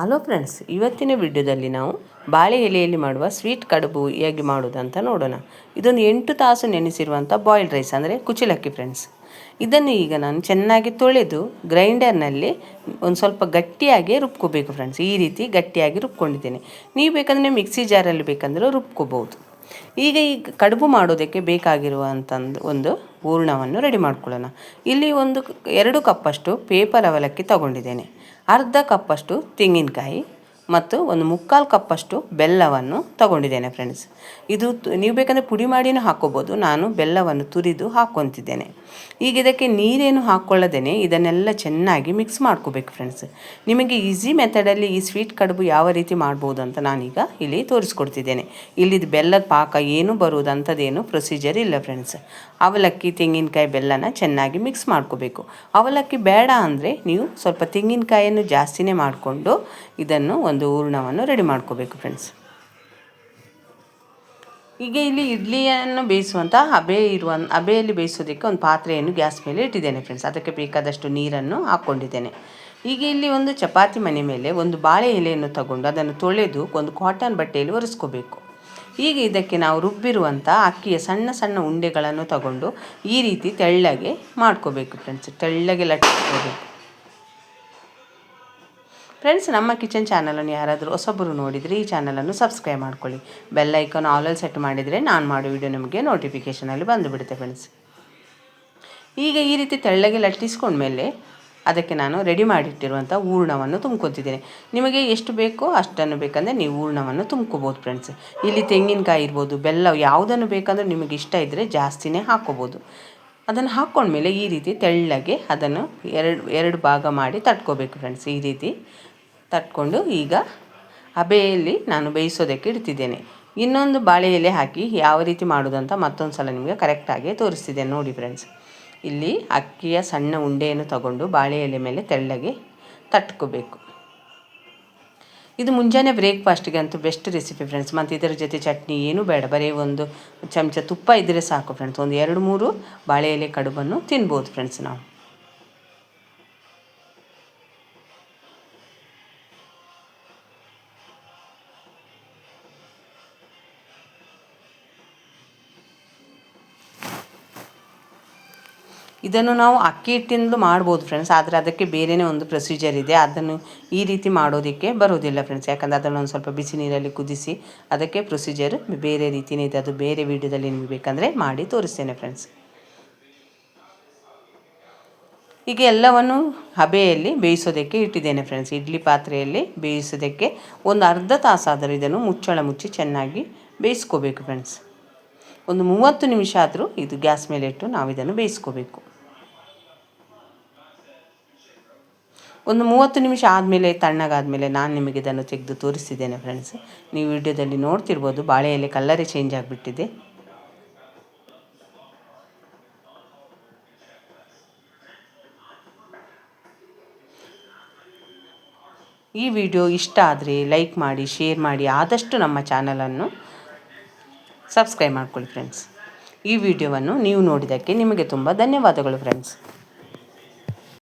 Hello friends, ಇವತ್ತಿನ ವಿಡಿಯೋದಲ್ಲಿ ನಾವು ಬಾಳೆ ಎಲೆಯಲ್ಲಿ ಮಾಡುವ ಸ್ವೀಟ್ ಕಡುಬು ಹೇಗೆ ಮಾಡೋದಂತ ನೋಡೋಣ. ಇದೊಂದು 8 ತಾಸು ನೆನೆಸಿರುವಂಥ ಬಾಯ್ಲ್ಡ್ ರೈಸ್ ಅಂದರೆ ಕುಚಲಕ್ಕಿ ಫ್ರೆಂಡ್ಸ್. ಇದನ್ನು ಈಗ ನಾನು ಚೆನ್ನಾಗಿ ತೊಳೆದು ಗ್ರೈಂಡರ್ನಲ್ಲಿ ಒಂದು ಸ್ವಲ್ಪ ಗಟ್ಟಿಯಾಗಿ ರುಬ್ಕೋಬೇಕು ಫ್ರೆಂಡ್ಸ್. ಈ ರೀತಿ ಗಟ್ಟಿಯಾಗಿ ರುಬ್ಕೊಂಡಿದ್ದೇನೆ. ನೀವು ಬೇಕಂದರೆ ಮಿಕ್ಸಿ ಜಾರಲ್ಲಿ ಬೇಕಂದ್ರೆ ರುಬ್ಕೋಬೋದು. ಈಗ ಈ ಕಡುಬು ಮಾಡೋದಕ್ಕೆ ಬೇಕಾಗಿರುವಂಥದ್ದು ಒಂದು ಹೂರಣವನ್ನು ರೆಡಿ ಮಾಡ್ಕೊಳ್ಳೋಣ. ಇಲ್ಲಿ 2 ಕಪ್ಪಷ್ಟು ಪೇಪರ್ ಅವಲಕ್ಕಿ ತಗೊಂಡಿದ್ದೇನೆ, ಅರ್ಧ ಕಪ್ಪಷ್ಟು ತೆಂಗಿನಕಾಯಿ ಮತ್ತು 1/4 ಕಪ್ಪಷ್ಟು ಬೆಲ್ಲವನ್ನು ತಗೊಂಡಿದ್ದೇನೆ ಫ್ರೆಂಡ್ಸ್. ಇದು ನೀವು ಬೇಕಂದರೆ ಪುಡಿ ಮಾಡಿನೂ ಹಾಕ್ಕೋಬೋದು. ನಾನು ಬೆಲ್ಲವನ್ನು ತುರಿದು ಹಾಕ್ಕೊತಿದ್ದೇನೆ. ಈಗ ಇದಕ್ಕೆ ನೀರೇನು ಹಾಕ್ಕೊಳ್ಳದೇನೆ ಇದನ್ನೆಲ್ಲ ಚೆನ್ನಾಗಿ ಮಿಕ್ಸ್ ಮಾಡ್ಕೋಬೇಕು ಫ್ರೆಂಡ್ಸ್. ನಿಮಗೆ ಈಸಿ ಮೆಥಡಲ್ಲಿ ಈ ಸ್ವೀಟ್ ಕಡುಬು ಯಾವ ರೀತಿ ಮಾಡ್ಬೋದು ಅಂತ ನಾನೀಗ ಇಲ್ಲಿ ತೋರಿಸ್ಕೊಡ್ತಿದ್ದೇನೆ. ಇಲ್ಲಿದು ಬೆಲ್ಲದ ಪಾಕ ಏನು ಬರುವುದಂಥದ್ದೇನು ಪ್ರೊಸೀಜರ್ ಇಲ್ಲ ಫ್ರೆಂಡ್ಸ್. ಅವಲಕ್ಕಿ ತೆಂಗಿನಕಾಯಿ ಬೆಲ್ಲನ ಚೆನ್ನಾಗಿ ಮಿಕ್ಸ್ ಮಾಡ್ಕೋಬೇಕು. ಅವಲಕ್ಕಿ ಬೇಡ ಅಂದರೆ ನೀವು ಸ್ವಲ್ಪ ತೆಂಗಿನಕಾಯಿಯನ್ನು ಜಾಸ್ತಿನೇ ಮಾಡಿಕೊಂಡು ಇದನ್ನು ಒಂದು ಹೂರಣವನ್ನು ರೆಡಿ ಮಾಡ್ಕೋಬೇಕು ಫ್ರೆಂಡ್ಸ್. ಈಗ ಇಲ್ಲಿ ಇಡ್ಲಿಯನ್ನು ಬೇಯಿಸುವಂಥ ಹಬೆಯಲ್ಲಿ ಬೇಯಿಸೋದಕ್ಕೆ ಒಂದು ಪಾತ್ರೆಯನ್ನು ಗ್ಯಾಸ್ ಮೇಲೆ ಇಟ್ಟಿದ್ದೇನೆ ಫ್ರೆಂಡ್ಸ್. ಅದಕ್ಕೆ ಬೇಕಾದಷ್ಟು ನೀರನ್ನು ಹಾಕ್ಕೊಂಡಿದ್ದೇನೆ. ಈಗ ಇಲ್ಲಿ ಒಂದು ಚಪಾತಿ ಮಣೆ ಮೇಲೆ ಒಂದು ಬಾಳೆ ಎಲೆಯನ್ನು ತಗೊಂಡು ಅದನ್ನು ತೊಳೆದು ಒಂದು ಕಾಟನ್ ಬಟ್ಟೆಯಲ್ಲಿ ಒರೆಸ್ಕೋಬೇಕು. ಈಗ ಇದಕ್ಕೆ ನಾವು ರುಬ್ಬಿರುವಂಥ ಅಕ್ಕಿಯ ಸಣ್ಣ ಸಣ್ಣ ಉಂಡೆಗಳನ್ನು ತಗೊಂಡು ಈ ರೀತಿ ತೆಳ್ಳಗೆ ಮಾಡ್ಕೋಬೇಕು ಫ್ರೆಂಡ್ಸ್. ತೆಳ್ಳಗೆ ಲಟ್ಟಿಸ್ಕೋಬೇಕು ಫ್ರೆಂಡ್ಸ್. ನಮ್ಮ ಕಿಚನ್ ಚಾನಲನ್ನು ಯಾರಾದರೂ ಹೊಸಬರು ನೋಡಿದರೆ ಈ ಚಾನಲನ್ನು ಸಬ್ಸ್ಕ್ರೈಬ್ ಮಾಡ್ಕೊಳ್ಳಿ. ಬೆಲ್ ಐಕಾನ್ ಆಲಲ್ಲಿ ಸೆಟ್ ಮಾಡಿದರೆ ನಾನು ಮಾಡೋ ವಿಡಿಯೋ ನಿಮಗೆ ನೋಟಿಫಿಕೇಷನಲ್ಲಿ ಬಂದುಬಿಡುತ್ತೆ ಫ್ರೆಂಡ್ಸ್. ಈಗ ಈ ರೀತಿ ತೆಳ್ಳಗೆ ಲಟ್ಟಿಸ್ಕೊಂಡ್ಮೇಲೆ ಅದಕ್ಕೆ ನಾನು ರೆಡಿ ಮಾಡಿಟ್ಟಿರುವಂಥ ಹೂರಣವನ್ನು ತುಂಬ್ಕೊತಿದ್ದೇನೆ. ನಿಮಗೆ ಎಷ್ಟು ಬೇಕೋ ಅಷ್ಟನ್ನು ಬೇಕಂದರೆ ನೀವು ಹೂರಣವನ್ನು ತುಂಬ್ಕೋಬೋದು ಫ್ರೆಂಡ್ಸ್. ಇಲ್ಲಿ ತೆಂಗಿನಕಾಯಿ ಇರ್ಬೋದು, ಬೆಲ್ಲ ಯಾವುದನ್ನು ಬೇಕಂದ್ರೆ ನಿಮಗೆ ಇಷ್ಟ ಇದ್ದರೆ ಜಾಸ್ತಿನೇ ಹಾಕ್ಕೋಬೋದು. ಅದನ್ನು ಹಾಕ್ಕೊಂಡ್ಮೇಲೆ ಈ ರೀತಿ ತೆಳ್ಳಗೆ ಅದನ್ನು ಎರಡು ಭಾಗ ಮಾಡಿ ತಟ್ಕೋಬೇಕು ಫ್ರೆಂಡ್ಸ್. ಈ ರೀತಿ ತಟ್ಕೊಂಡು ಈಗ ಹಬೆಯಲ್ಲಿ ನಾನು ಬೇಯಿಸೋದಕ್ಕೆ ಇಡ್ತಿದ್ದೇನೆ. ಇನ್ನೊಂದು ಬಾಳೆ ಎಲೆ ಹಾಕಿ ಯಾವ ರೀತಿ ಮಾಡೋದಂತ ಮತ್ತೊಂದು ಸಲ ನಿಮಗೆ ಕರೆಕ್ಟಾಗಿ ತೋರಿಸ್ತಿದ್ದೇನೆ ನೋಡಿ ಫ್ರೆಂಡ್ಸ್. ಇಲ್ಲಿ ಅಕ್ಕಿಯ ಸಣ್ಣ ಉಂಡೆಯನ್ನು ತಗೊಂಡು ಬಾಳೆ ಎಲೆ ಮೇಲೆ ತೆಳ್ಳಗೆ ತಟ್ಕೋಬೇಕು. ಇದು ಮುಂಜಾನೆ ಬ್ರೇಕ್ಫಾಸ್ಟಿಗೆ ಅಂತೂ ಬೆಸ್ಟ್ ರೆಸಿಪಿ ಫ್ರೆಂಡ್ಸ್. ಮತ್ತು ಇದರ ಜೊತೆ ಚಟ್ನಿ ಏನೂ ಬೇಡ, ಬರೀ 1 ಚಮಚ ತುಪ್ಪ ಇದ್ದರೆ ಸಾಕು ಫ್ರೆಂಡ್ಸ್. 2-3 ಬಾಳೆ ಎಲೆ ಕಡುಬನ್ನು ತಿನ್ಬೋದು ಫ್ರೆಂಡ್ಸ್ ನಾವು. ಇದನ್ನು ನಾವು ಅಕ್ಕಿ ಹಿಟ್ಟಿಂದಲೂ ಮಾಡ್ಬೋದು ಫ್ರೆಂಡ್ಸ್, ಆದರೆ ಅದಕ್ಕೆ ಬೇರೆಯೇ ಒಂದು ಪ್ರೊಸೀಜರ್ ಇದೆ. ಅದನ್ನು ಈ ರೀತಿ ಮಾಡೋದಕ್ಕೆ ಬರೋದಿಲ್ಲ ಫ್ರೆಂಡ್ಸ್. ಯಾಕಂದರೆ ಅದನ್ನು ಒಂದು ಸ್ವಲ್ಪ ಬಿಸಿ ನೀರಲ್ಲಿ ಕುದಿಸಿ ಅದಕ್ಕೆ ಪ್ರೊಸೀಜರ್ ಬೇರೆ ರೀತಿಯೇ ಇದೆ. ಅದು ಬೇರೆ ವೀಡಿಯೋದಲ್ಲಿ ನಿಮಗೆ ಬೇಕಂದರೆ ಮಾಡಿ ತೋರಿಸ್ತೇನೆ ಫ್ರೆಂಡ್ಸ್. ಈಗ ಎಲ್ಲವನ್ನು ಹಬೆಯಲ್ಲಿ ಬೇಯಿಸೋದಕ್ಕೆ ಇಟ್ಟಿದ್ದೇನೆ ಫ್ರೆಂಡ್ಸ್. ಇಡ್ಲಿ ಪಾತ್ರೆಯಲ್ಲಿ ಬೇಯಿಸೋದಕ್ಕೆ ಒಂದು ಅರ್ಧ ತಾಸಾದರೂ ಇದನ್ನು ಮುಚ್ಚಳ ಮುಚ್ಚಿ ಚೆನ್ನಾಗಿ ಬೇಯಿಸ್ಕೋಬೇಕು ಫ್ರೆಂಡ್ಸ್. ಒಂದು 30 ನಿಮಿಷ ಆದರೂ ಇದು ಗ್ಯಾಸ್ ಮೇಲೆ ಇಟ್ಟು ನಾವು ಇದನ್ನು ಬೇಯಿಸ್ಕೋಬೇಕು. ಒಂದು 30 ನಿಮಿಷ ಆದಮೇಲೆ ತಣ್ಣಗಾದಮೇಲೆ ನಾನು ನಿಮಗೆ ಇದನ್ನು ತೆಗೆದು ತೋರಿಸ್ತಿದ್ದೇನೆ ಫ್ರೆಂಡ್ಸ್. ನೀವು ವಿಡಿಯೋದಲ್ಲಿ ನೋಡ್ತಿರ್ಬೋದು ಬಾಳೆ ಎಲೆ ಕಲ್ಲರೇ ಚೇಂಜ್ ಆಗಿಬಿಟ್ಟಿದೆ. ಈ ವಿಡಿಯೋ ಇಷ್ಟ ಆದರೆ ಲೈಕ್ ಮಾಡಿ, ಶೇರ್ ಮಾಡಿ, ಆದಷ್ಟು ನಮ್ಮ ಚಾನಲನ್ನು ಸಬ್ಸ್ಕ್ರೈಬ್ ಮಾಡ್ಕೊಳ್ಳಿ ಫ್ರೆಂಡ್ಸ್. ಈ ವಿಡಿಯೋವನ್ನು ನೀವು ನೋಡಿದ್ದಕ್ಕೆ ನಿಮಗೆ ತುಂಬ ಧನ್ಯವಾದಗಳು ಫ್ರೆಂಡ್ಸ್.